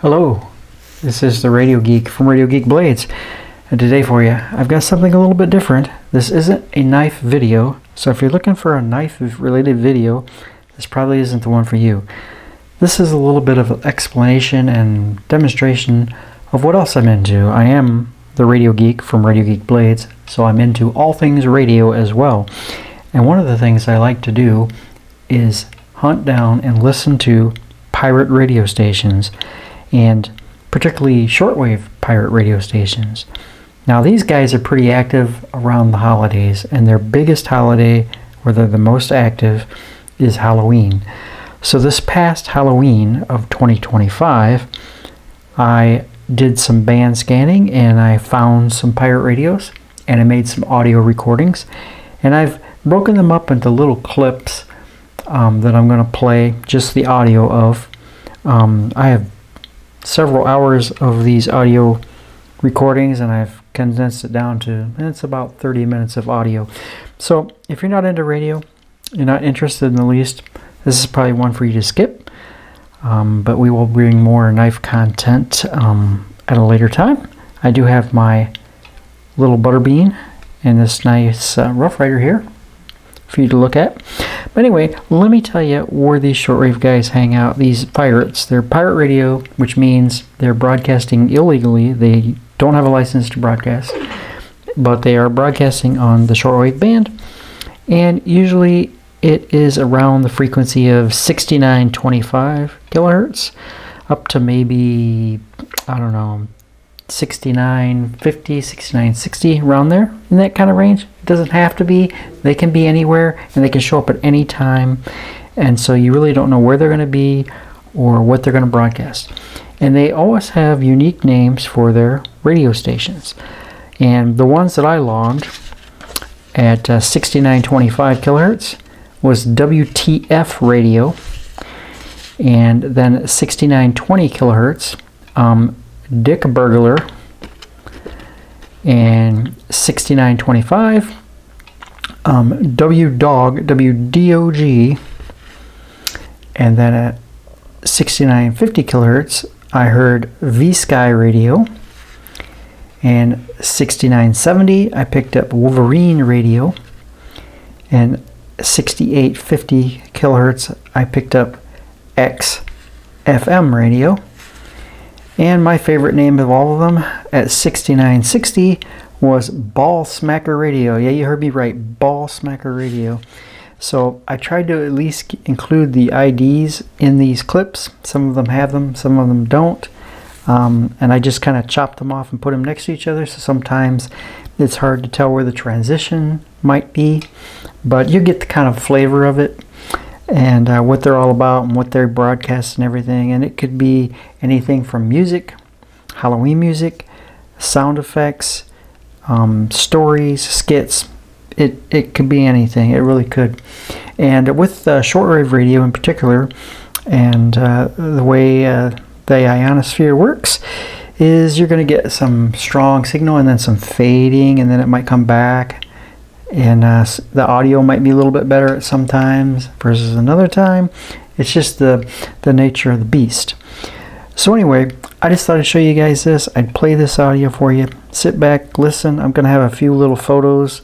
Hello, this is the Radio Geek from Radio Geek Blades, and today for you, I've got something a little bit different. This isn't a knife video, so if you're looking for a knife-related video, this probably isn't the one for you. This is a little bit of an explanation and demonstration of what else I'm into. I am the Radio Geek from Radio Geek Blades, so I'm into all things radio as well. And one of the things I like to do is hunt down and listen to pirate radio stations, and particularly shortwave pirate radio stations. Now these guys are pretty active around the holidays, and their biggest holiday, where they're the most active, is Halloween. So this past Halloween of 2025, I did some band scanning and I found some pirate radios and I made some audio recordings, and I've broken them up into little clips that I'm going to play just the audio of. I have several hours of these audio recordings, and I've condensed it down to, it's about 30 minutes of audio. So if you're not into radio, you're not interested in the least, this is probably one for you to skip. But we will bring more knife content at a later time. I do have my little butterbean and this nice Rough Rider here for you to look at. But anyway, let me tell you where these shortwave guys hang out. These pirates, they're pirate radio, which means they're broadcasting illegally. They don't have a license to broadcast, but they are broadcasting on the shortwave band, and usually it is around the frequency of 6925 kilohertz up to maybe, I don't know, 6950, 6960, around there, in that kind of range. It doesn't have to be. They can be anywhere, and they can show up at any time, and so you really don't know where they're going to be or what they're going to broadcast. And they always have unique names for their radio stations, and the ones that I logged at 6925 kilohertz was WTF radio, and then 6920 kilohertz, Dick Burglar, and 6925 WDOG, and then at 6950 kilohertz I heard V-Sky radio, and 6970 I picked up Wolverine radio, and 6850 kilohertz I picked up XFM radio. And my favorite name of all of them at 6960 was Ball Smacker Radio. Yeah, you heard me right, Ball Smacker Radio. So I tried to at least include the IDs in these clips. Some of them have them, some of them don't. And I just kind of chopped them off and put them next to each other. So sometimes it's hard to tell where the transition might be, but you get the kind of flavor of it, and what they're all about and what they broadcast and everything. And it could be anything from music, Halloween music, sound effects, stories, skits. It could be anything. It really could. And with shortwave radio in particular, and the way the ionosphere works, is you're going to get some strong signal and then some fading, and then it might come back. And the audio might be a little bit better at some times versus another time. It's just the nature of the beast. So anyway, I just thought I'd show you guys this. I'd play this audio for you. Sit back, listen. I'm going to have a few little photos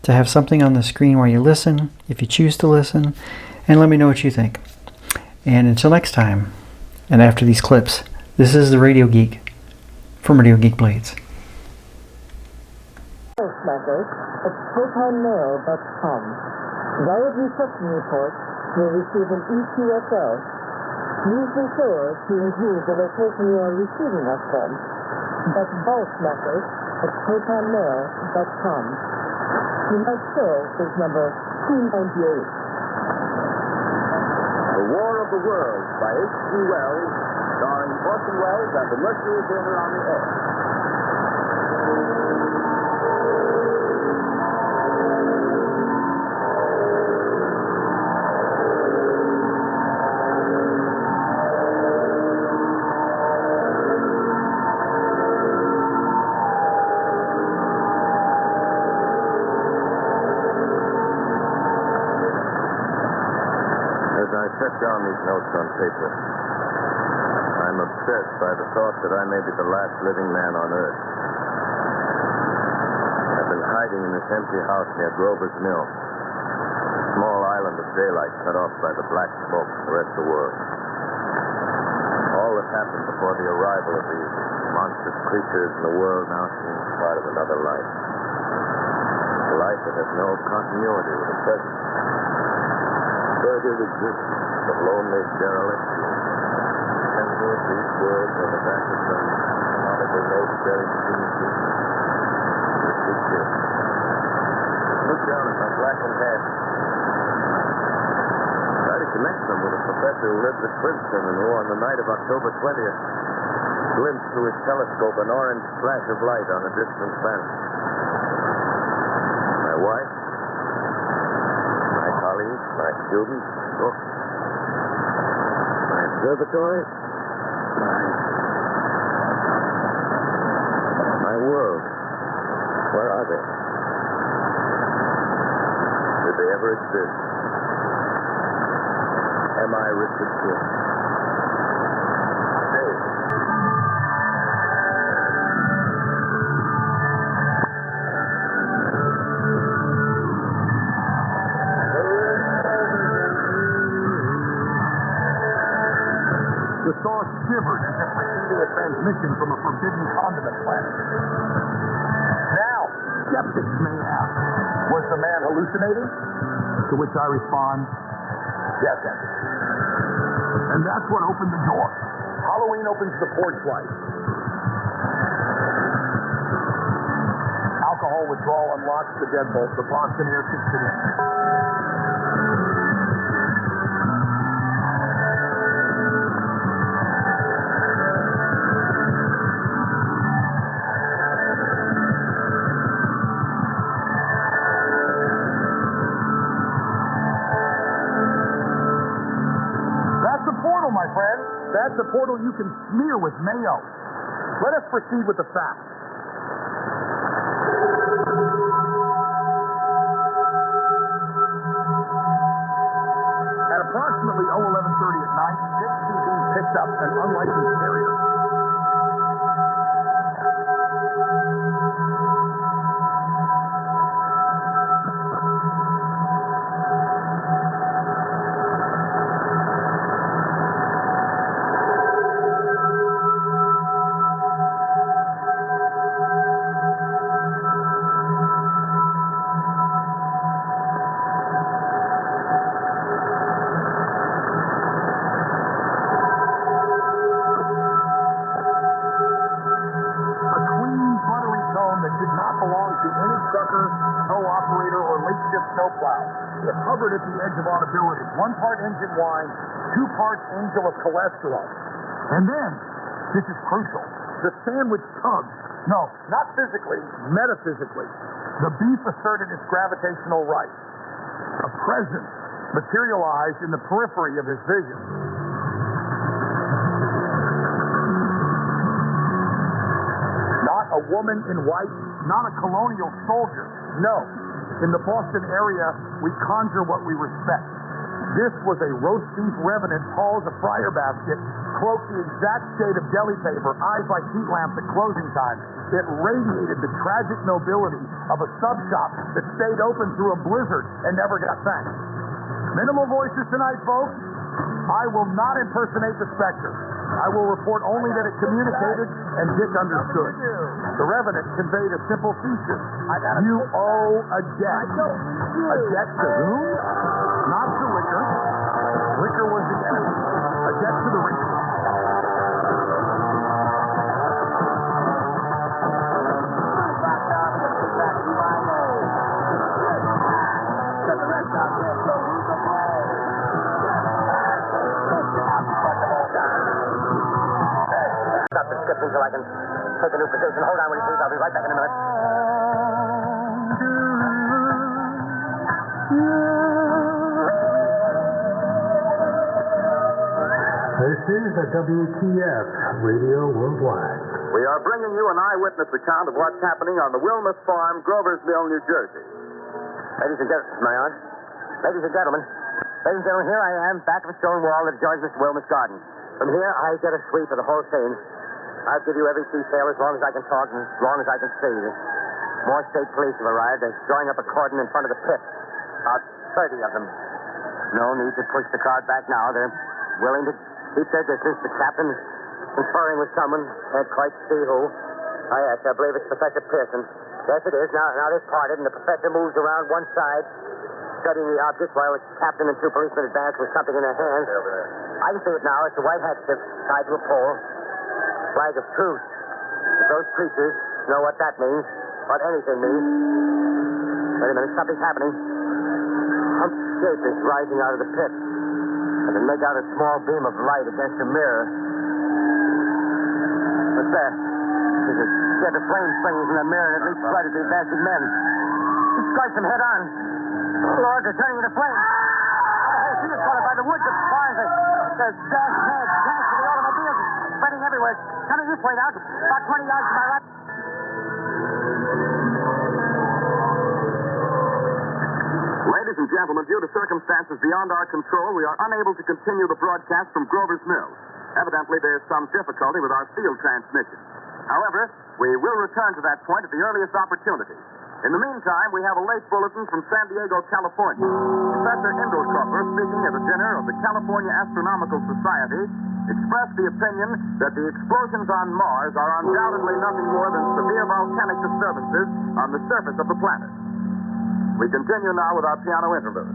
to have something on the screen while you listen, if you choose to listen, and let me know what you think. And until next time, and after these clips, this is the Radio Geek from Radio Geek Blades. At ProtonMail.com. Valid reception reports will receive an EQSL. Please be sure to include the location you are receiving us from. That's ballsmackers at ProtonMail.com. Tonight's show is number 298. The War of the Worlds by H.G. Wells, starring Orson Welles and the Mercury Theater on the air. As I set down these notes on paper, I'm distressed by the thought that I may be the last living man on Earth. I've been hiding in this empty house near Grover's Mill. A small island of daylight cut off by the black smoke from the rest of the world. All that happened before the arrival of these monstrous creatures in the world now seems part of another life. A life that has no continuity with the present. Further existence of lonely derelict. Pencil of these words on the back of some nautical note-bearing steamship. Look down at my blackened head. Try to connect them with a professor who lived at Princeton and who, on the night of October 20th, glimpsed through his telescope an orange flash of light on a distant planet. My wife, my colleagues, my students, books, my observatory, my world. Where are they? Did they ever exist? Am I Richard King? Dave. The saw shivered as if receiving a transmission from a forbidden condiment planet. Now, skeptics may ask, was the man hallucinating? To which I respond, yes, Andy. And that's what opened the door. Halloween opens the porch light. Alcohol withdrawal unlocks the deadbolt. The Boston air kicks it in. My friend, that's a portal you can smear with mayo. Let us proceed with the facts. At approximately 11:30 at night, Dick TV picked up an unlicensed carrier. It hovered at the edge of audibility. 1 part engine whine, 2 parts angel of cholesterol. And then, this is crucial, the sandwich tugged. No, not physically, metaphysically. The beef asserted its gravitational right. A presence materialized in the periphery of his vision. Not a woman in white, not a colonial soldier. No. In the Boston area, we conjure what we respect. This was a roast beef revenant tall as a fryer basket, cloaked the exact shade of deli paper, eyes like heat lamps at closing time. It radiated the tragic nobility of a sub shop that stayed open through a blizzard and never got thanked. Minimal voices tonight, folks. I will not impersonate the specter. I will report only that it communicated and Dick understood. The revenant conveyed a simple feature. You owe a debt. A debt to whom? Not to liquor. Liquor was the enemy. A debt to the rich. Until I can take a new position. Hold on, will you please? I'll be right back in a minute. This is a WTF Radio Worldwide. We are bringing you an eyewitness account of what's happening on the Wilmus Farm, Grover's Mill, New Jersey. Ladies and gentlemen, my ladies and gentlemen, here I am, back of a stone wall that adjoins Mr. Wilmus' garden. From here, I get a sweep of the whole scene. I'll give you every detail as long as I can talk and as long as I can see. More state police have arrived. They're drawing up a cordon in front of the pit. About 30 of them. No need to push the crowd back now. They're willing to keep their distance. The captain conferring with someone. Can't quite see who. Oh, yes, I believe it's Professor Pearson. Yes, it is. Now they've parted, and the professor moves around one side, studying the object while the captain and two policemen advance with something in their hands. I can see it now. It's a white handkerchief tied to a pole. Flag of truce. If those creatures know what that means, what anything means. Wait a minute, something's happening. Humped shape is rising out of the pit. I can make out a small beam of light against a mirror. What's that? There's a jet of flame springs in the mirror and it leaps right at the advancing men. It strikes them head on. Lord, they're turning into flames. Oh, see it's caught by the woods, the barns, the gas heads, gas for the automobiles, spreading everywhere. Coming this way now, about 20 yards to my right. Ladies and gentlemen, due to circumstances beyond our control, we are unable to continue the broadcast from Grover's Mill. Evidently, there's some difficulty with our field transmission. However, we will return to that point at the earliest opportunity. In the meantime, we have a late bulletin from San Diego, California. Professor Indlekopper, speaking at a dinner of the California Astronomical Society, expressed the opinion that the explosions on Mars are undoubtedly nothing more than severe volcanic disturbances on the surface of the planet. We continue now with our piano interlude.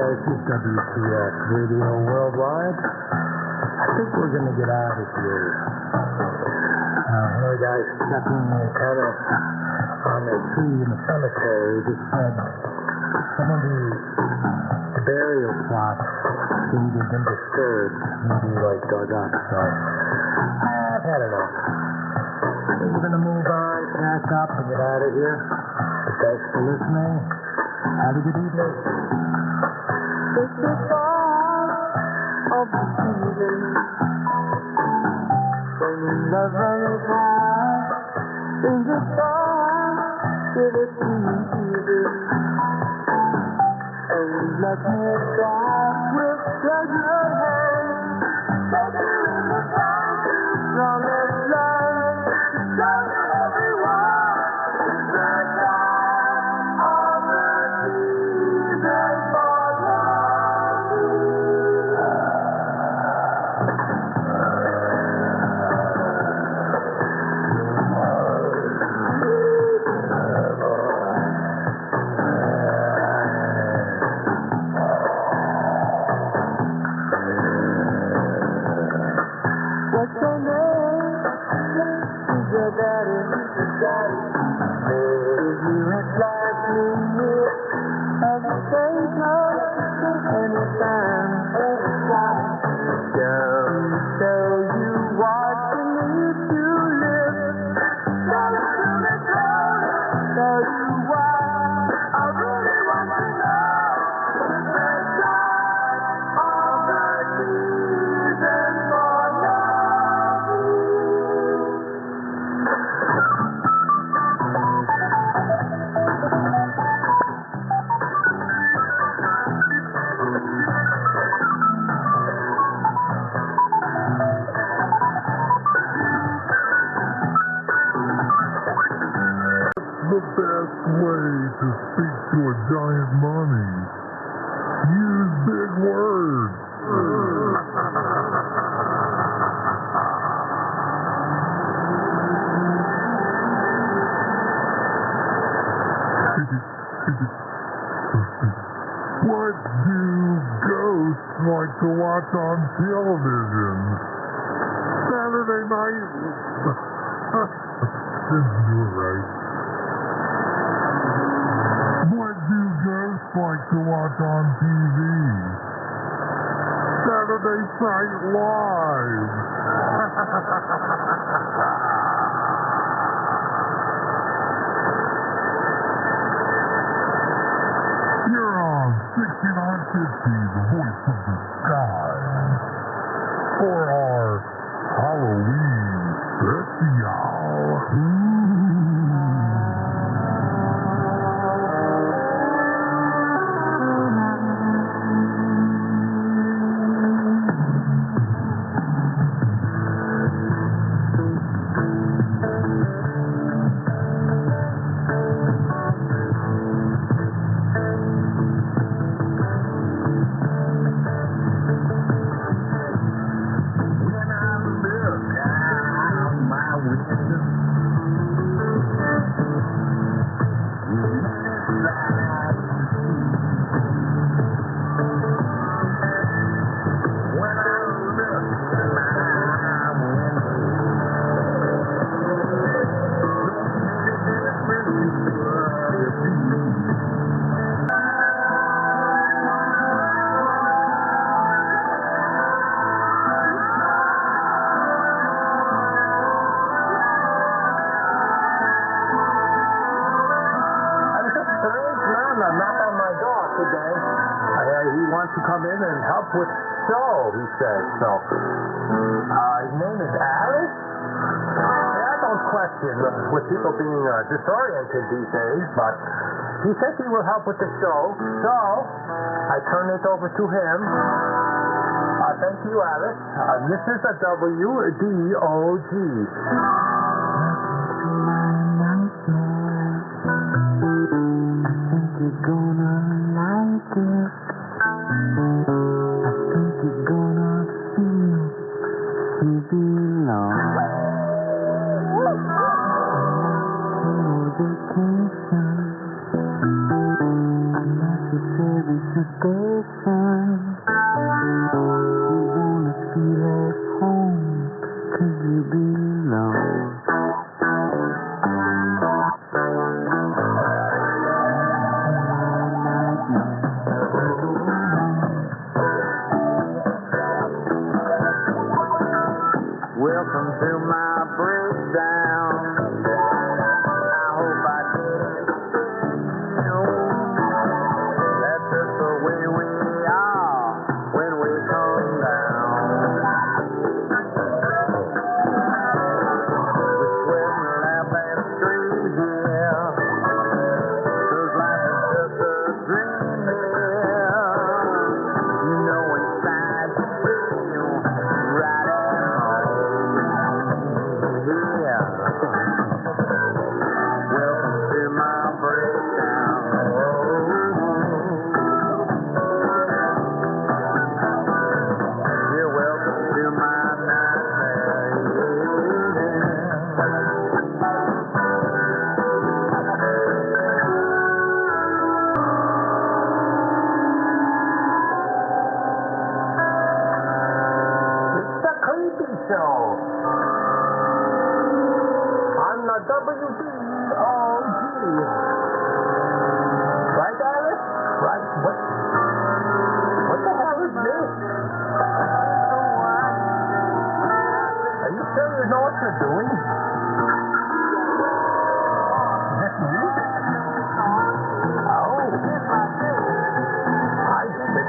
This is WTF Radio Worldwide. I think we're going to get out of here. Another guy stepping kind of on a tree in the cemetery. Just said some of the burial plots seem to have been disturbed, maybe like dug up. So I've had enough. I think we're going to move on, pack up, and get out of here. But thanks for listening. Have a good evening. This is all of the season when love runs high. In the fall, give it to me easy, and let me drive with pleasure hand. Pleasure in the dark, long as love, love everyone. It's the time of the season for love. the best way to speak to a giant mummy? Use big words. What do ghosts like to watch on television? Saturday night. Didn't do it right. What do ghosts like to watch on TV? Saturday Night Live. You're on 6950, the voice of the sky, for our Halloween special. To come in and help with the show, he said. So, his name is Alice? I don't question with people being disoriented these days, but he said he will help with the show. So, I turn it over to him. Thank you, Alice. This is a WDOG. I think you're gonna like it. I think you're gonna feel you belong. Vacation, unnecessary sedation. You wanna feel at home 'cause you belong. Welcome to my breakdown. I hope I didn't offend you. That's just the way we are when we come down. We sweat and laugh and scream here, 'cause life is just a dream here. You know inside you feel right at home. Welcome to my breakdown. You're welcome to my nightmare. It's the Creepy Show. WDOG. Right, Alice? Right. What the hell is this? Are you sure you know what you're doing? This music? Oh. I get it.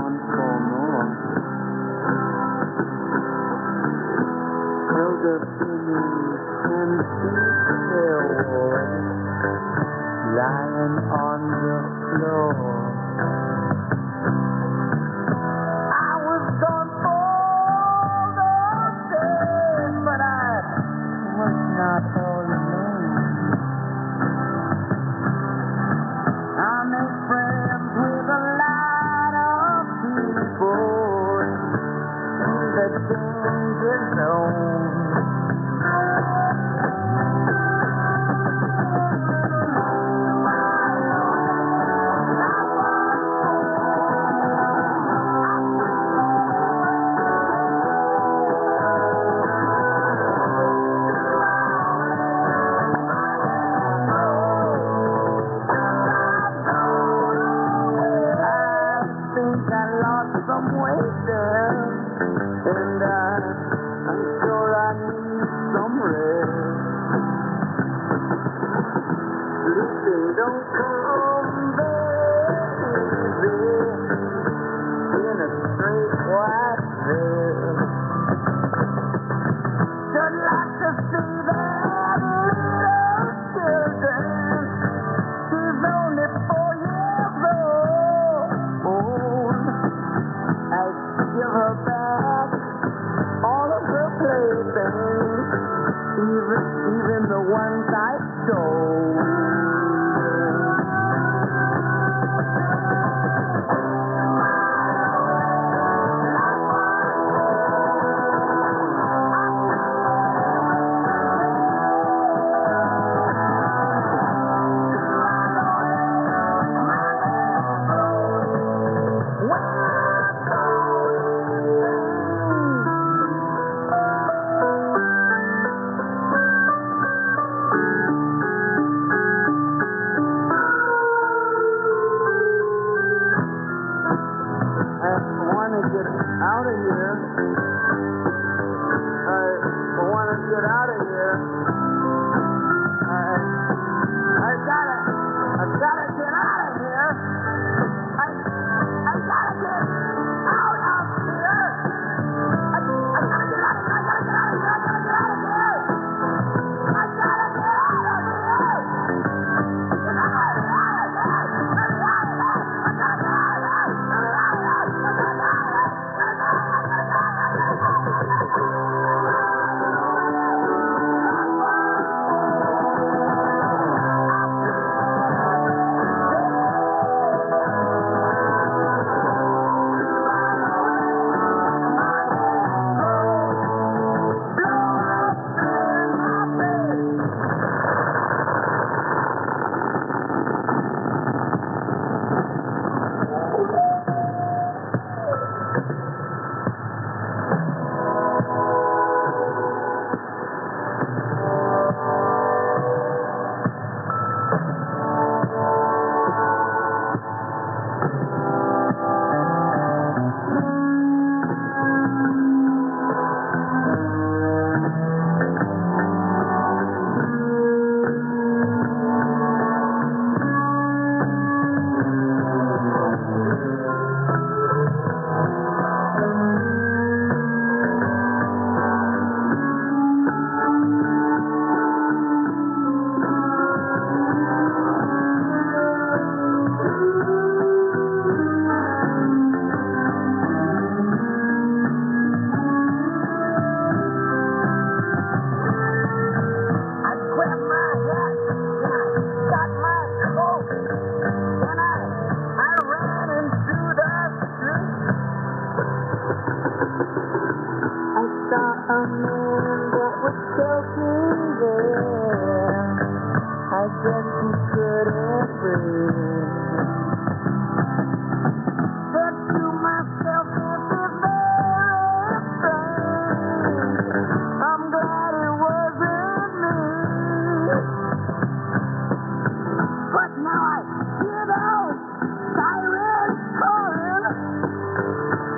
on for more. Held up in his 10 feet away, lying on the floor. I was gone all those days, but I was not all alone. I made friends with a lot of people in the danger zone. Even the ones I stole.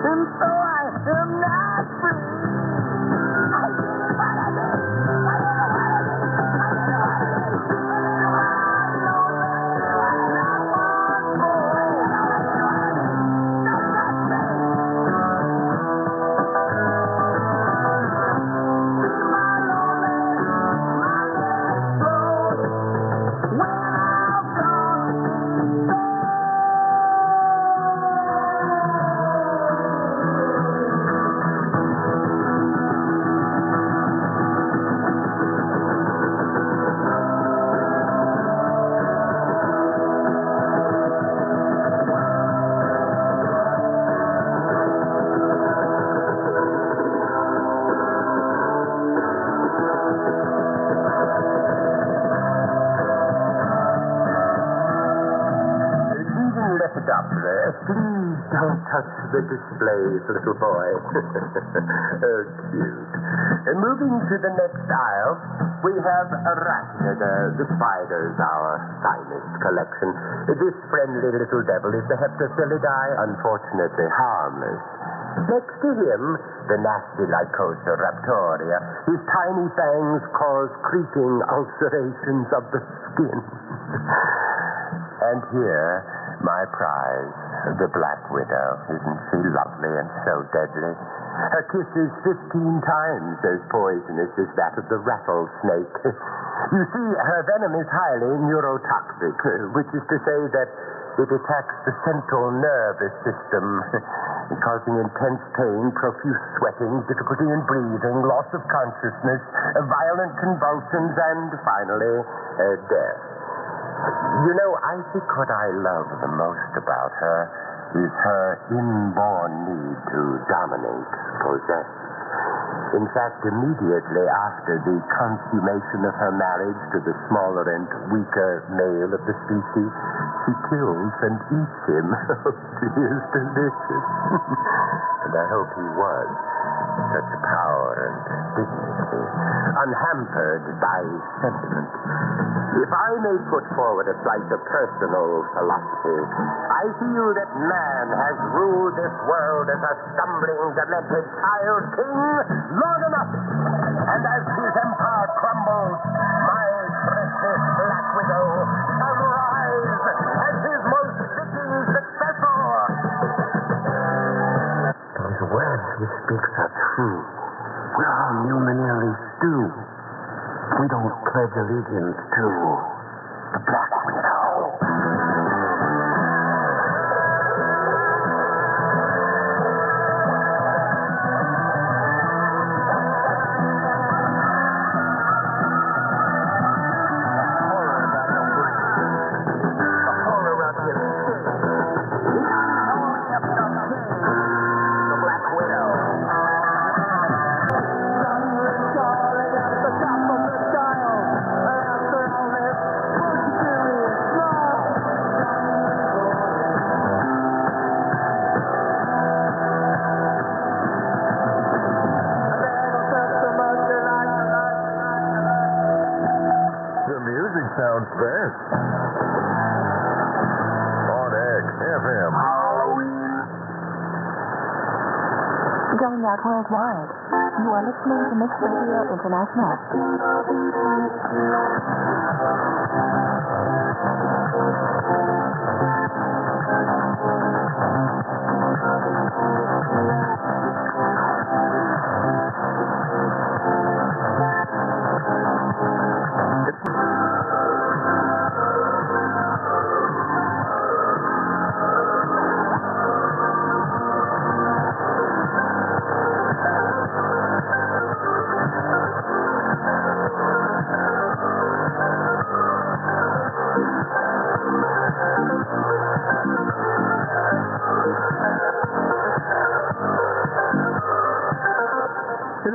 And so I touch the displays, little boy. Oh, cute. And moving to the next aisle, we have Arachnida, the spiders, our finest collection. This friendly little devil is the Heptaphilidae, unfortunately harmless. Next to him, the nasty Lycosa raptoria. His tiny fangs cause creeping ulcerations of the skin. And here, my prize, the Black Widow. Isn't she lovely and so deadly? Her kiss is 15 times as poisonous as that of the rattlesnake. You see, her venom is highly neurotoxic, which is to say that it attacks the central nervous system, causing intense pain, profuse sweating, difficulty in breathing, loss of consciousness, violent convulsions, and finally, death. You know, I think what I love the most about her is her inborn need to dominate, possess. In fact, immediately after the consummation of her marriage to the smaller and weaker male of the species, she kills and eats him. She is delicious. And I hope he was such power and dignity, unhampered by sentiment. If I may put forward a slice of personal philosophy, I feel that man has ruled this world as a stumbling, demented child king long enough. And as his empire crumbles, my precious Black Widow shall rise as his most fitting successor. Those words he speaks are true. We're all humanly stew. We don't pledge allegiance to the Black Widow. Sounds best. On Egg FM. Halloween. Going out worldwide. You are listening to Mix Radio International.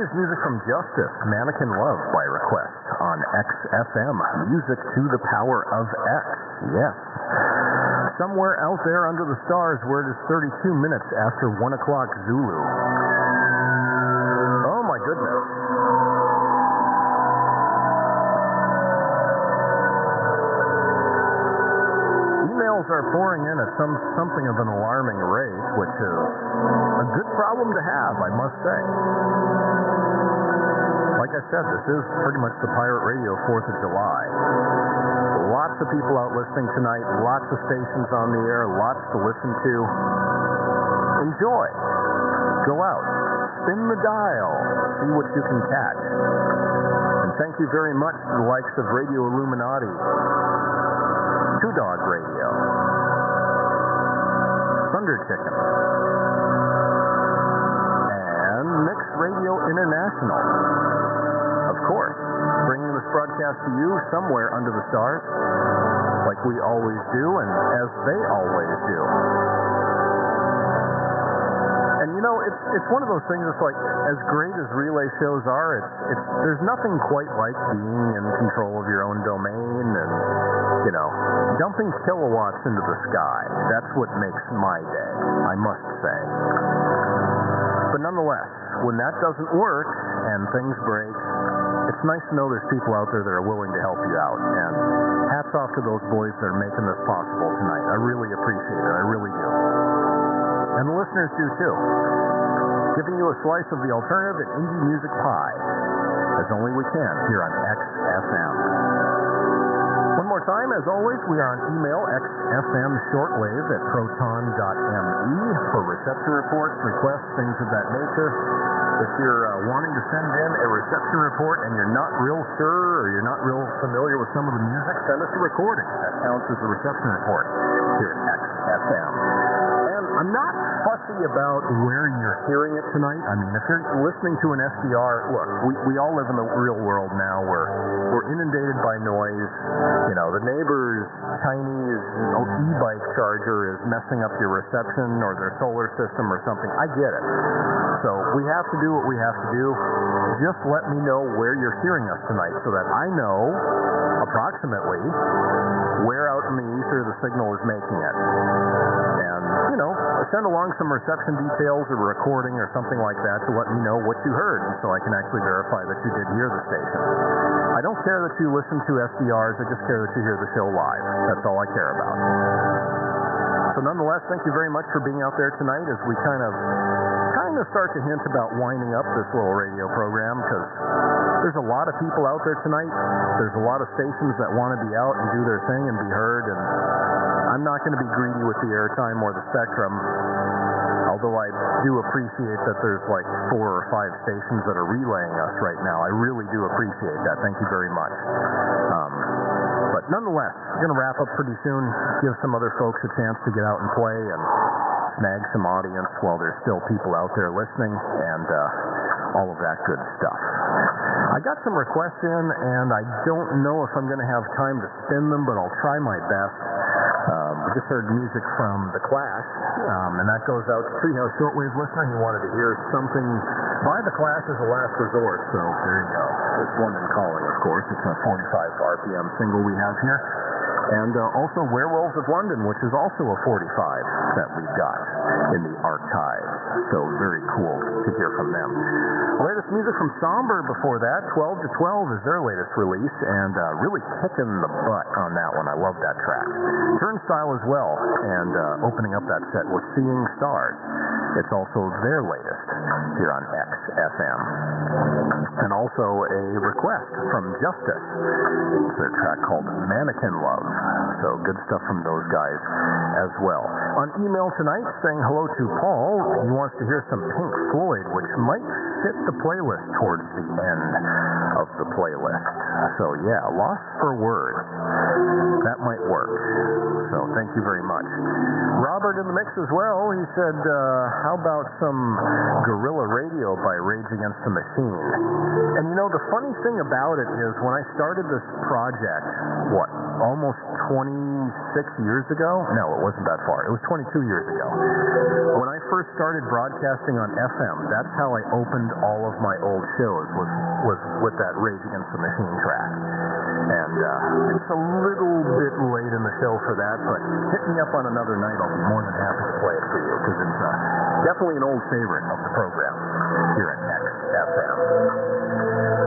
Music from Justice, Mannequin Love by request on XFM. Music to the power of X. Yes. Somewhere out there under the stars where it is 32 minutes after 1 o'clock Zulu. Oh my goodness. Emails are pouring in at something of an alarming rate, which is a good problem to have, I must say. Like I said, this is pretty much the Pirate Radio 4th of July. Lots of people out listening tonight, lots of stations on the air, lots to listen to. Enjoy. Go out. Spin the dial. See what you can catch. And thank you very much to the likes of Radio Illuminati, Two Dog Radio, Thunder Chicken, and Mix Radio International. Of course, bringing this broadcast to you somewhere under the stars, like we always do, and as they always do. And you know, it's it's one of those things. It's like, as great as relay shows are, there's nothing quite like being in control of your own domain and, you know, dumping kilowatts into the sky. That's what makes my day, I must say. But nonetheless, when that doesn't work and things break, it's nice to know there's people out there that are willing to help you out. And hats off to those boys that are making this possible tonight. I really appreciate it. I really do. And the listeners do too. Giving you a slice of the alternative and indie music pie, as only we can here on XFM. One more time, as always, we are on email, xfmshortwave@proton.me, for reception reports, requests, things of that nature. If you're wanting to send in a reception report and you're not real sure or you're not real familiar with some of the music, send us a recording. That counts as a reception report here at XFM. And I'm not fussy about where you're hearing it tonight. I mean, if you're listening to an SDR, look, we all live in the real world now where we're inundated by noise. You know, the neighbor's Chinese e-bike charger is messing up your reception or their solar system or something. I get it. So we have to do what we have to do. Just let me know where you're hearing us tonight so that I know approximately where out in the ether the signal is making it. And, you know, send along some reception details or recording or something like that to let me know what you heard, and so I can actually verify that you did hear the station. I don't care that you listen to SDRs, I just care that you hear the show live. That's all I care about. So nonetheless, thank you very much for being out there tonight as we kind of start to hint about winding up this little radio program, because there's a lot of people out there tonight. There's a lot of stations that want to be out and do their thing and be heard, and I'm not going to be greedy with the airtime or the spectrum, although I do appreciate that there's like 4 or 5 stations that are relaying us right now. I really do appreciate that. Thank you very much. But nonetheless, we're going to wrap up pretty soon, give some other folks a chance to get out and play and snag some audience while there's still people out there listening, and all of that good stuff. I got some requests in, and I don't know if I'm going to have time to spin them, but I'll try my best. We just heard music from The Clash, and that goes out to Treehouse Shortwave listener. He wanted to hear something by The Clash as a last resort, so there you go. It's London Calling, of course. It's a 45 RPM single we have here. And also Werewolves of London, which is also a 45 that we've got in the archive. So very cool to hear from them. Latest music from Somber before that. 12 to 12 is their latest release, and really kicking the butt on that one. I love that track. Turnstile as well, and opening up that set with Seeing Stars. It's also their latest here on XFM. And also a request from Justice. It's their track called Mannequin Love. So good stuff from those guys as well. On email tonight, saying hello to Paul. He wants to hear some Pink Floyd, which might fit the playlist towards the end of the playlist. So yeah, Lost for Words. That might work. So thank you very much. Robert in the mix as well. He said, how about some Guerrilla Radio by Rage Against the Machine? And you know, the funny thing about it is when I started this project, almost 26 years ago? No, it wasn't that far. It was 22 years ago. When I first started broadcasting on FM, that's how I opened all of my old shows, was with that Rage Against the Machine track. And it's a little bit late in the show for that, but hit me up on another night. I'll be more than happy to play it for you, because it's definitely an old favorite of the program here at XFM.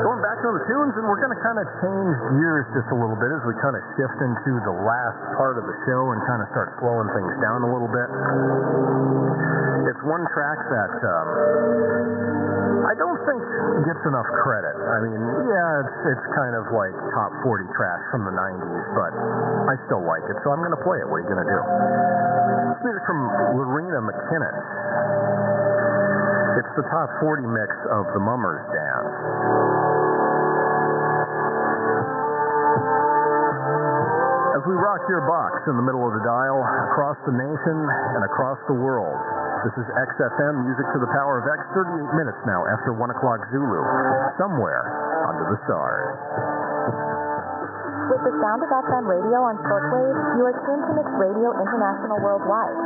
Going back to the tunes, and we're going to kind of change gears just a little bit as we kind of shift into the last part of the show and kind of start slowing things down a little bit. It's one track that I don't think gets enough credit. I mean, yeah, it's kind of like top 40 trash from the 90s, but I still like it, so I'm going to play it. What are you going to do? It's music from Lorena McKinnon. It's the top 40 mix of The Mummers Dance. As we rock your box in the middle of the dial, across the nation and across the world, this is XFM, Music to the Power of X, 38 minutes now after 1 o'clock Zulu, somewhere under the stars. With the sound of FM radio on shortwave, you are tuned to Mix Radio International Worldwide.